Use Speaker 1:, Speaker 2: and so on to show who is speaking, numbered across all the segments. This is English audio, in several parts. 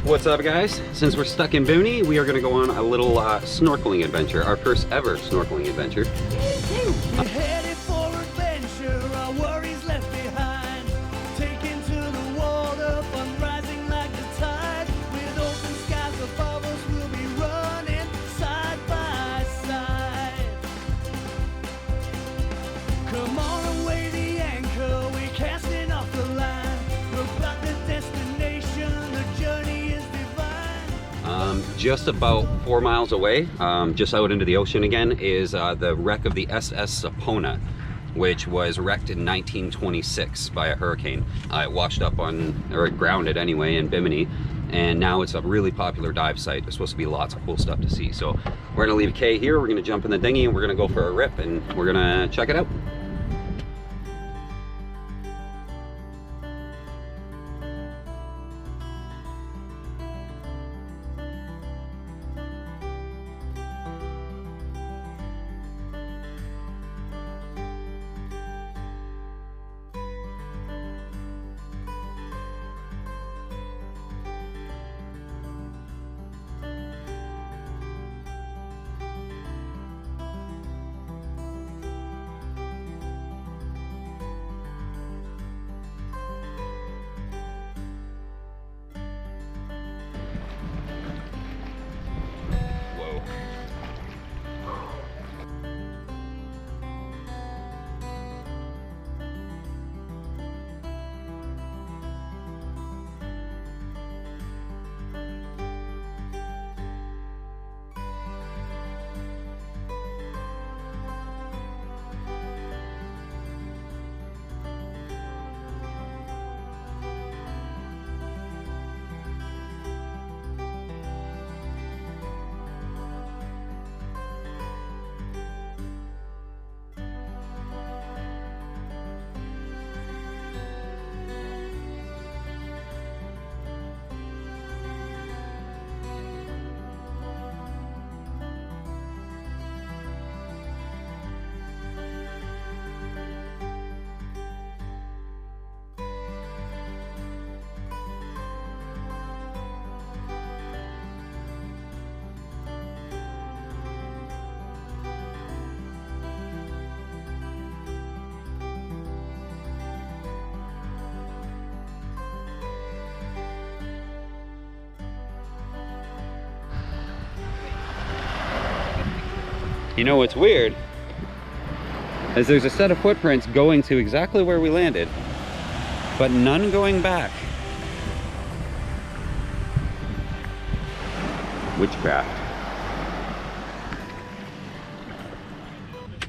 Speaker 1: What's up, guys? Since we're stuck in Bimini, we are going to go on a little snorkeling adventure, our first ever snorkeling adventure.
Speaker 2: We're headed for adventure, our worries left behind. Taken to the water, fun rising like the tide. With open skies above us, we'll be running side by side. Come on and weigh the anchor, we're casting off the line. We're about the destination, the journey is divine.
Speaker 1: Just about 4 miles away, just out into the ocean again, is the wreck of the SS Sapona, which was wrecked in 1926 by a hurricane. It washed up on, or it grounded anyway, in Bimini, and now it's a really popular dive site. There's supposed to be lots of cool stuff to see. So we're gonna leave Kay here, we're gonna jump in the dinghy, and we're gonna go for a rip, and we're gonna check it out. You know what's weird is there's a set of footprints going to exactly where we landed, but none going back. Witchcraft.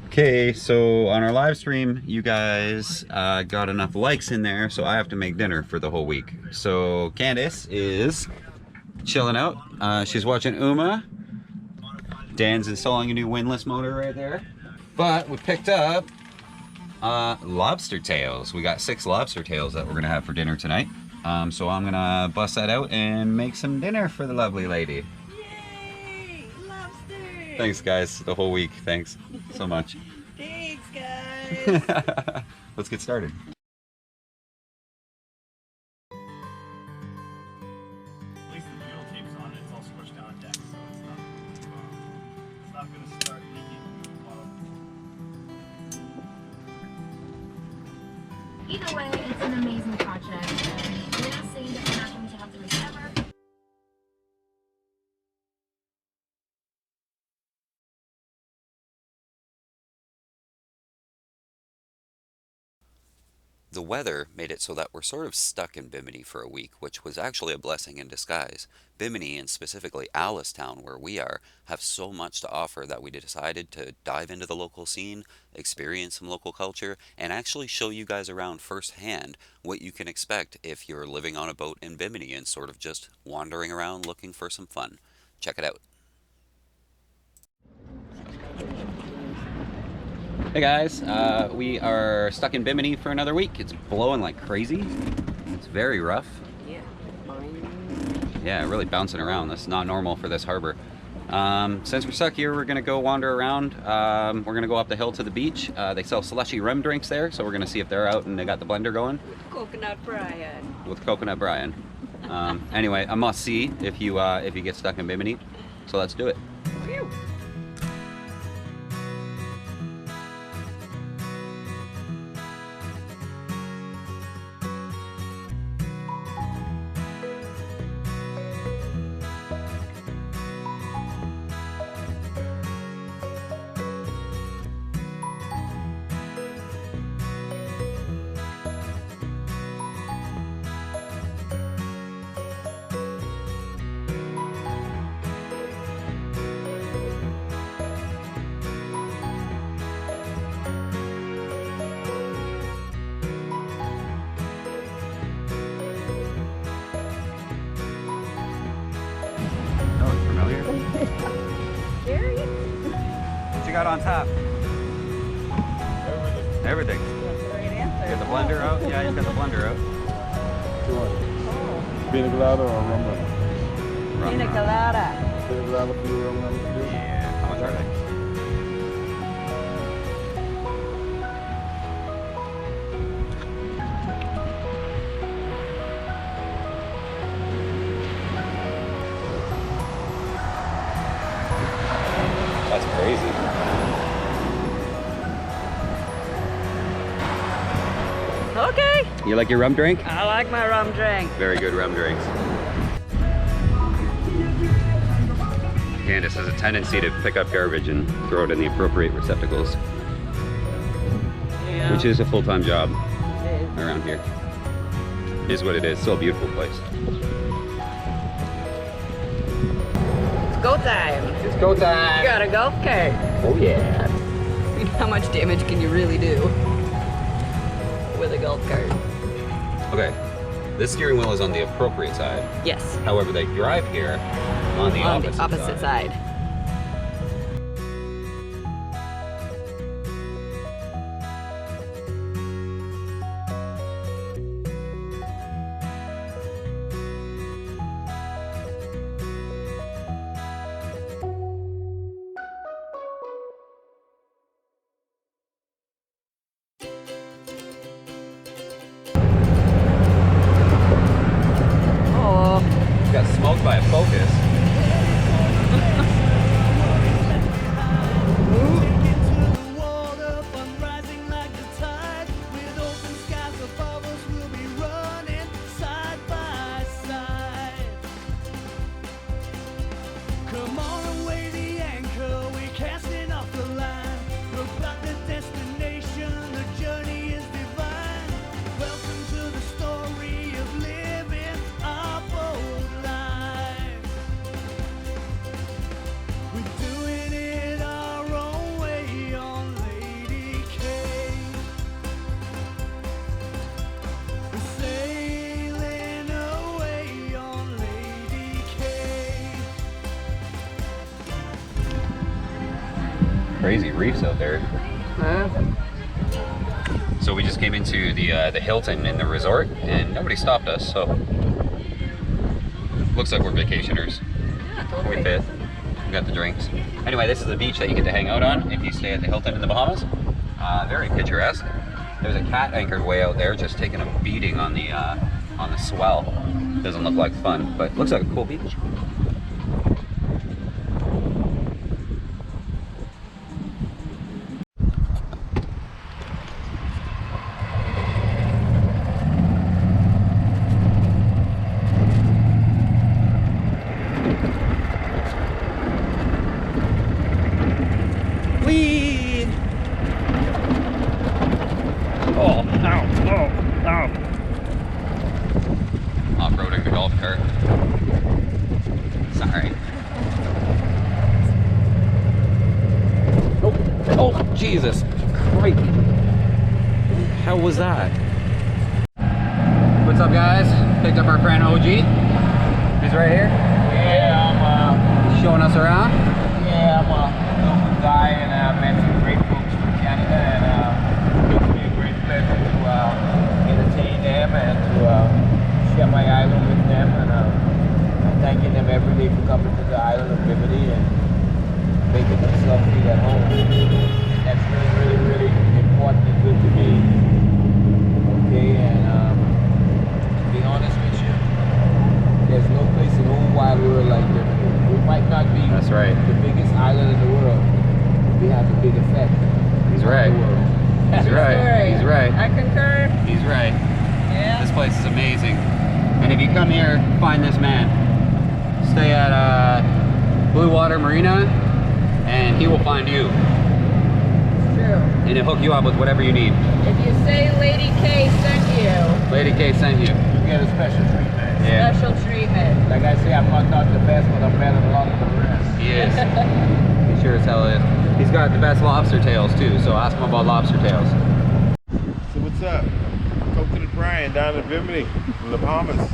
Speaker 1: Okay, so on our live stream, you guys got enough likes in there, so I have to make dinner for the whole week. So Candace is chilling out. She's watching Uma. Dan's installing a new windlass motor right there. But we picked up lobster tails. We got 6 lobster tails that we're gonna have for dinner tonight. So I'm gonna bust that out and make some dinner for the lovely lady.
Speaker 3: Yay! Lobster!
Speaker 1: Thanks, guys, the whole week. Thanks so much.
Speaker 3: Thanks, guys!
Speaker 1: Let's get started.
Speaker 4: At least the butyl tape's on, it's all squished down on deck, so it's not going to start leaking.
Speaker 5: Either way, it's an amazing project, and we're not saying that we're not going to have to recover.
Speaker 6: The weather made it so that we're sort of stuck in Bimini for a week, which was actually a blessing in disguise. Bimini, and specifically Alistown, where we are, have so much to offer that we decided to dive into the local scene, experience some local culture, and actually show you guys around firsthand what you can expect if you're living on a boat in Bimini and sort of just wandering around looking for some fun. Check it out.
Speaker 1: Hey guys, we are stuck in Bimini for another week. It's blowing like crazy. It's very rough.
Speaker 3: Yeah.
Speaker 1: Yeah, really bouncing around. That's not normal for this harbor. Since we're stuck here, we're gonna go wander around. We're gonna go up the hill to the beach. They sell slushy rum drinks there, so we're gonna see if they're out and they got the blender going.
Speaker 3: Coconut Brian.
Speaker 1: With Coconut Brian. Anyway, a must see if you get stuck in Bimini. So let's do it. Oh, it's familiar.
Speaker 3: Gary?
Speaker 1: What you got on top? Everything.
Speaker 3: That's the right answer.
Speaker 1: You got the blender out? Yeah, you got the blender out.
Speaker 7: Pina colada or rum rum?
Speaker 3: Pina colada.
Speaker 7: Pina colada for you, rum rum for you?
Speaker 1: Yeah. How much are they? That's crazy.
Speaker 3: Okay.
Speaker 1: You like your rum drink?
Speaker 3: I like my rum drink.
Speaker 1: Very good rum drinks. Candace has a tendency to pick up garbage and throw it in the appropriate receptacles,
Speaker 3: Yeah.
Speaker 1: which is a full-time job
Speaker 3: It is.
Speaker 1: around here. It is what it is. Still a beautiful place.
Speaker 3: It's go time.
Speaker 1: It's go
Speaker 3: You
Speaker 1: time.
Speaker 3: got a golf cart.
Speaker 1: Oh yeah.
Speaker 3: I mean, how much damage can you really do with a golf cart?
Speaker 1: Okay. This steering wheel is on the appropriate side.
Speaker 3: Yes.
Speaker 1: However, they drive here on the
Speaker 3: On
Speaker 1: opposite,
Speaker 3: the opposite side. Oh,
Speaker 1: Got smoked by a Focus.
Speaker 2: Come on and weigh the anchor, we're casting off the line. Look like the destination, the journey is divine. Welcome to the story of living our bold life. We're doing it our own way on Lady K. We're sailing away on Lady K.
Speaker 1: Crazy reefs out there. So we just came into the Hilton in the resort, and nobody stopped us. So looks like we're vacationers. We fit. We got the drinks. Anyway, this is the beach that you get to hang out on if you stay at the Hilton in the Bahamas. Very picturesque. There's a cat anchored way out there, just taking a beating on the swell. Doesn't look like fun, but looks like a cool beach. Whee! Oh, ow, oh, ow. Off-roading the golf cart. Sorry. Oh, Jesus. Crikey. How was that? What's up, guys? Picked up our friend OG. He's right here.
Speaker 8: Yeah,
Speaker 1: He's showing us around.
Speaker 8: I'm a local guy and I met some great folks from Canada and it gives me a great pleasure to entertain them and to share my island with them and I'm thanking them every day for coming to the island of Bimini and making themselves feel at home. That's really, really, really important and good to me. Okay, and to be honest with you, there's no place in the whole wide world like Bimini. We might not be
Speaker 1: That's right.
Speaker 8: the biggest island in the world. We have a big effect.
Speaker 1: He's
Speaker 8: on
Speaker 1: right.
Speaker 8: The world.
Speaker 1: He's right. He's right.
Speaker 3: I concur.
Speaker 1: He's right.
Speaker 3: Yeah.
Speaker 1: This place is amazing. And if you come here, find this man. Stay at Blue Water Marina, and he will find you.
Speaker 3: True.
Speaker 1: And he'll hook you up with whatever you need.
Speaker 3: If you say Lady K sent you,
Speaker 1: Lady K sent you.
Speaker 8: You get a special treatment.
Speaker 1: Yeah.
Speaker 3: special treatment.
Speaker 8: Like I say, I'm not the best, but I'm better than a lot of the rest.
Speaker 1: He is. He sure as hell is. He's got the best lobster tails too, so ask him about lobster tails.
Speaker 7: So what's up? Coconut Brian down in Bimini, in the Bahamas,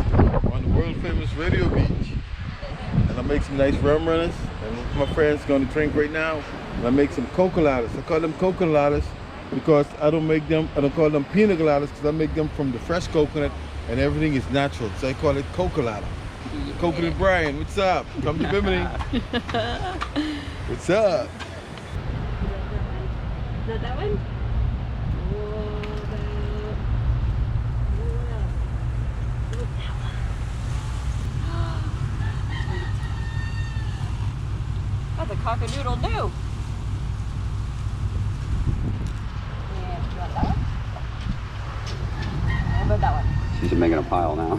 Speaker 7: on the world famous Radio Beach. And I make some nice rum runners, and my friend's gonna drink right now. And I make some cocoladas. I call them cocoladas because I don't call them pina coladas because I make them from the fresh coconut and everything is natural. So I call it cocolada. Coconut Brian, what's up? Come to Bimini. What's up?
Speaker 3: Not that one? That's a cock-a-doodle do. Yeah, you want that one? How about that one?
Speaker 1: She's making a pile now.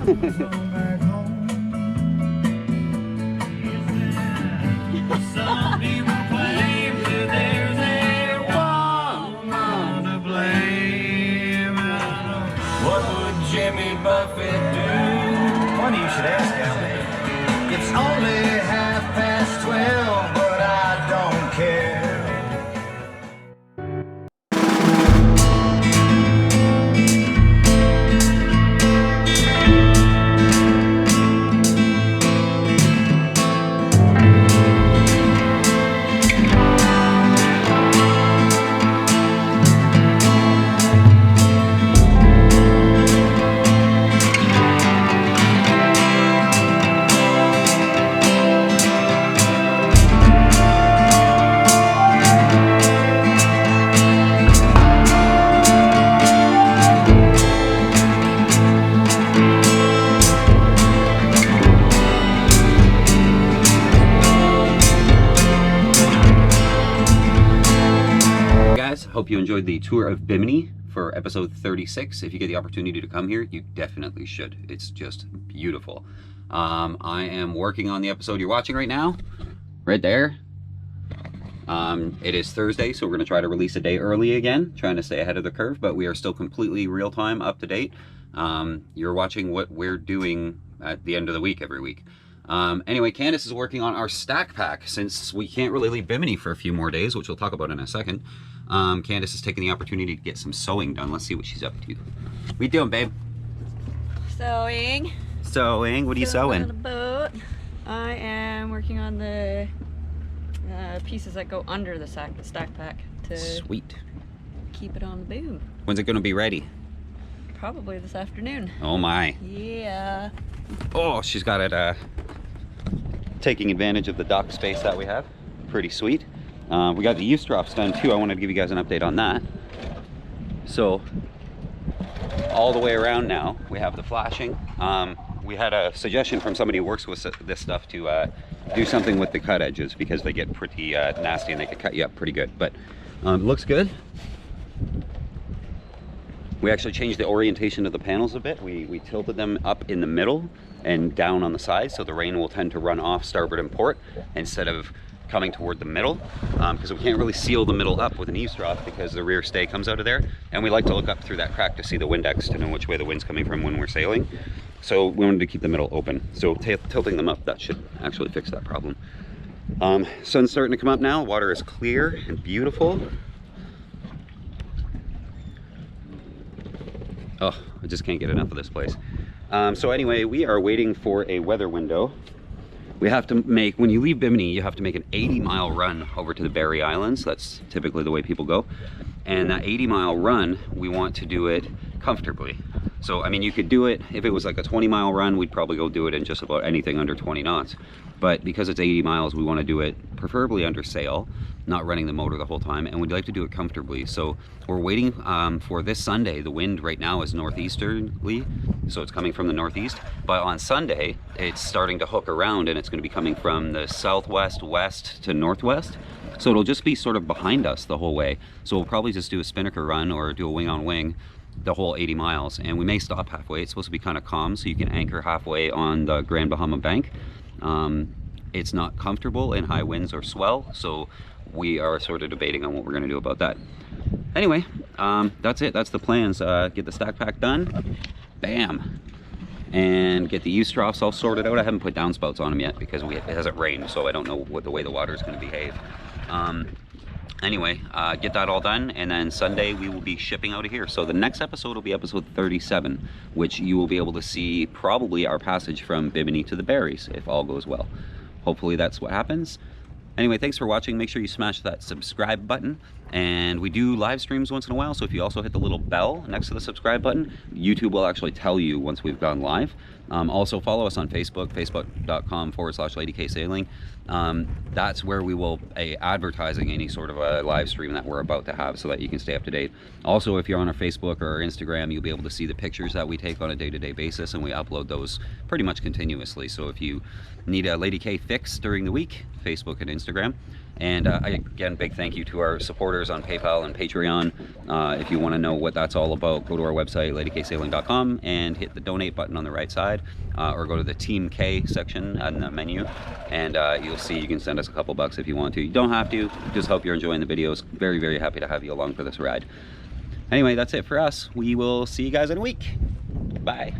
Speaker 2: Some people claim that there's a woman to blame. What would Jimmy Buffett do? Funny you should ask, Alan. It's only 12:30, but I don't care.
Speaker 1: Hope you enjoyed the tour of Bimini for episode 36. If you get the opportunity to come here, you definitely should. It's just beautiful. I am working on the episode you're watching right now, right there. It is Thursday, so we're going to try to release a day early again, trying to stay ahead of the curve, but we are still completely real-time, up-to-date. You're watching what we're doing at the end of the week every week. Anyway, Candace is working on our stack pack since we can't really leave Bimini for a few more days, which we'll talk about in a second. Candace is taking the opportunity to get some sewing done. Let's see what she's up to. What you doing, babe?
Speaker 3: Sewing.
Speaker 1: Sewing? What are you
Speaker 3: On the
Speaker 1: sewing?
Speaker 3: boat. I am working on the pieces that go under the stack pack to
Speaker 1: Sweet.
Speaker 3: keep it on the boom.
Speaker 1: When's it going to be ready?
Speaker 3: Probably this afternoon.
Speaker 1: Oh my.
Speaker 3: Yeah.
Speaker 1: Oh, she's got it taking advantage of the dock space that we have. Pretty sweet. We got the eavesdrops done too. I wanted to give you guys an update on that. So all the way around now we have the flashing. We had a suggestion from somebody who works with this stuff to do something with the cut edges because they get pretty nasty and they could cut you up pretty good, but looks good. We actually changed the orientation of the panels a bit. We tilted them up in the middle and down on the sides, so the rain will tend to run off starboard and port instead of coming toward the middle, because we can't really seal the middle up with an eavesdrop because the rear stay comes out of there, and we like to look up through that crack to see the Windex to know which way the wind's coming from when we're sailing. So we wanted to keep the middle open. So tilting them up, that should actually fix that problem. Sun's starting to come up now. Water is clear and beautiful. Oh, I just can't get enough of this place. So anyway, we are waiting for a weather window. We have to make, when you leave Bimini, you have to make an 80-mile run over to the Berry Islands. That's typically the way people go. And that 80-mile run, we want to do it comfortably. So, I mean, you could do it, if it was like a 20-mile run, we'd probably go do it in just about anything under 20 knots. But because it's 80 miles, we want to do it preferably under sail, not running the motor the whole time, and we'd like to do it comfortably. So we're waiting for this Sunday. The wind right now is northeasterly, so it's coming from the northeast. But on Sunday, it's starting to hook around, and it's going to be coming from the southwest, west to northwest. So it'll just be sort of behind us the whole way. So we'll probably just do a spinnaker run or do a wing on wing the whole 80 miles, and we may stop halfway. It's supposed to be kind of calm, so you can anchor halfway on the Grand Bahama Bank. It's not comfortable in high winds or swell, so we are sort of debating on what we're going to do about that. Anyway, that's it. That's the plans. Get the stack pack done, bam, and get the Hughes troughs all sorted out. I haven't put downspouts on them yet because it hasn't rained, so I don't know what the way the water is going to behave. Anyway, get that all done, and then Sunday we will be shipping out of here. So the next episode will be episode 37, which you will be able to see probably our passage from Bimini to the Berries, if all goes well. Hopefully that's what happens. Anyway, thanks for watching. Make sure you smash that subscribe button. And we do live streams once in a while, so if you also hit the little bell next to the subscribe button, YouTube will actually tell you once we've gone live. Also follow us on Facebook, facebook.com/LadyKSailing. That's where we will be advertising any sort of a live stream that we're about to have, so that you can stay up to date. Also, if you're on our Facebook or our Instagram, you'll be able to see the pictures that we take on a day-to-day basis, and we upload those pretty much continuously. So if you need a Lady K fix during the week, Facebook and Instagram. And again, big thank you to our supporters on PayPal and Patreon. If you want to know what that's all about, go to our website, ladykSailing.com, and hit the donate button on the right side, or go to the Team K section on the menu, and you'll see you can send us a couple bucks if you want to. You don't have to, just hope you're enjoying the videos. Very, very happy to have you along for this ride. Anyway, that's it for us. We will see you guys in a week. Bye.